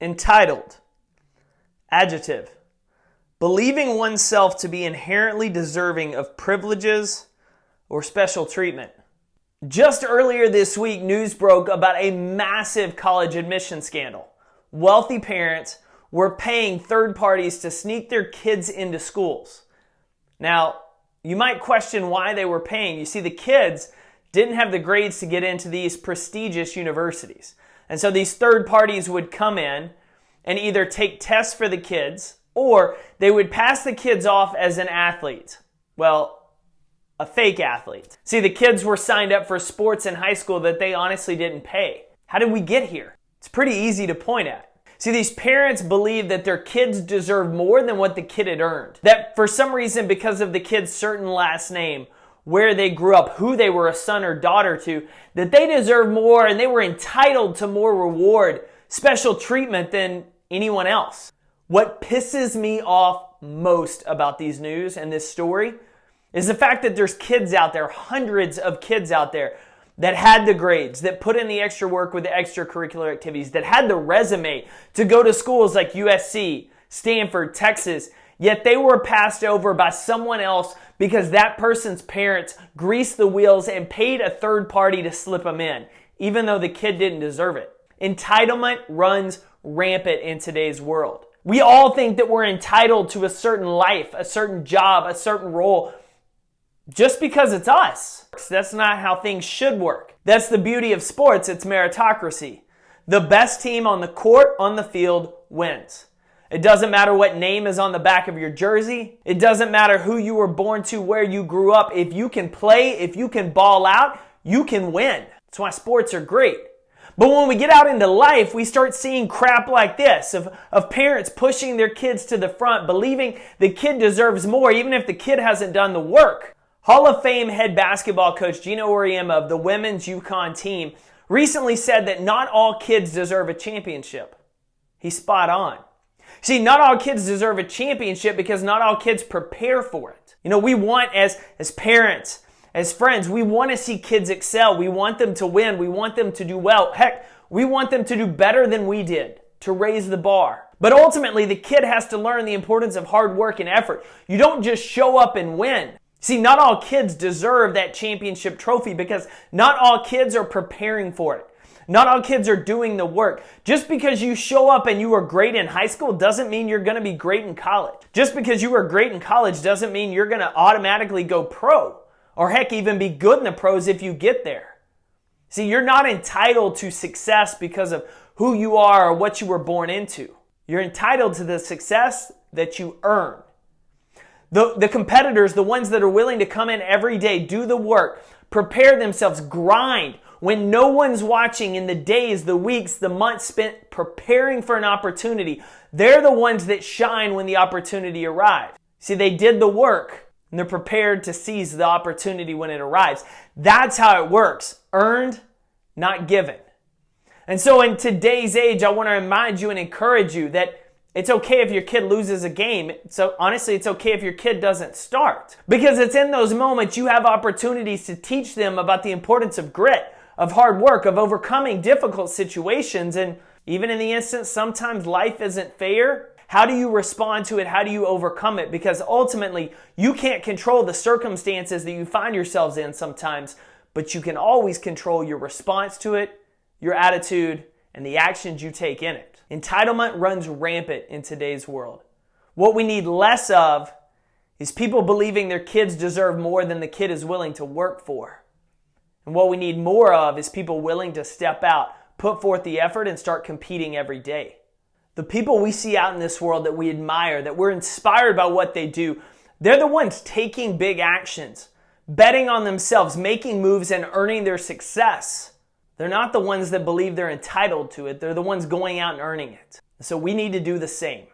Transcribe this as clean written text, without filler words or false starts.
Entitled. Adjective. Believing oneself to be inherently deserving of privileges or special treatment. Just earlier this week, news broke about a massive college admission scandal. Wealthy parents were paying third parties to sneak their kids into schools. Now, you might question why they were paying. You see, the kids didn't have the grades to get into these prestigious universities. And so these third parties would come in and either take tests for the kids or they would pass the kids off as an athlete. Well, a fake athlete. See, the kids were signed up for sports in high school that they honestly didn't pay. How did we get here? It's pretty easy to point at. See, these parents believe that their kids deserve more than what the kid had earned. That for some reason, because of the kid's certain last name, where they grew up, who they were a son or daughter to, that they deserve more and they were entitled to more reward, special treatment than anyone else. What pisses me off most about these news and this story is the fact that there's kids out there, hundreds of kids out there, that had the grades, that put in the extra work with the extracurricular activities, that had the resume to go to schools like USC, Stanford, Texas, yet they were passed over by someone else because that person's parents greased the wheels and paid a third party to slip them in, even though the kid didn't deserve it. Entitlement runs rampant in today's world. We all think that we're entitled to a certain life, a certain job, a certain role, just because it's us. That's not how things should work. That's the beauty of sports. It's meritocracy. The best team on the court, on the field, wins. It doesn't matter what name is on the back of your jersey. It doesn't matter who you were born to, where you grew up. If you can play, if you can ball out, you can win. That's why sports are great. But when we get out into life, we start seeing crap like this of parents pushing their kids to the front, believing the kid deserves more, even if the kid hasn't done the work. Hall of Fame head basketball coach Gino Auriemma of the women's UConn team recently said that not all kids deserve a championship. He's spot on. See, not all kids deserve a championship because not all kids prepare for it. You know, we want as parents, as friends, we want to see kids excel. We want them to win. We want them to do well. Heck, we want them to do better than we did, to raise the bar. But ultimately, the kid has to learn the importance of hard work and effort. You don't just show up and win. See, not all kids deserve that championship trophy because not all kids are preparing for it. Not all kids are doing the work. Just because you show up and you were great in high school doesn't mean you're going to be great in college. Just because you were great in college doesn't mean you're going to automatically go pro. Or heck, even be good in the pros if you get there. See, you're not entitled to success because of who you are or what you were born into. You're entitled to the success that you earn. The competitors, the ones that are willing to come in every day, do the work, prepare themselves, grind, when no one's watching in the days, the weeks, the months spent preparing for an opportunity, they're the ones that shine when the opportunity arrives. See, they did the work and they're prepared to seize the opportunity when it arrives. That's how it works. Earned, not given. And so in today's age, I want to remind you and encourage you that it's okay if your kid loses a game. So honestly, it's okay if your kid doesn't start. Because it's in those moments you have opportunities to teach them about the importance of grit, of hard work, of overcoming difficult situations. And even in the instance, sometimes life isn't fair. How do you respond to it? How do you overcome it? Because ultimately, you can't control the circumstances that you find yourselves in sometimes, but you can always control your response to it, your attitude, and the actions you take in it. Entitlement runs rampant in today's world. What we need less of is people believing their kids deserve more than the kid is willing to work for. And what we need more of is people willing to step out, put forth the effort, and start competing every day. The people we see out in this world that we admire, that we're inspired by what they do, they're the ones taking big actions, betting on themselves, making moves, and earning their success. They're not the ones that believe they're entitled to it. They're the ones going out and earning it. So we need to do the same.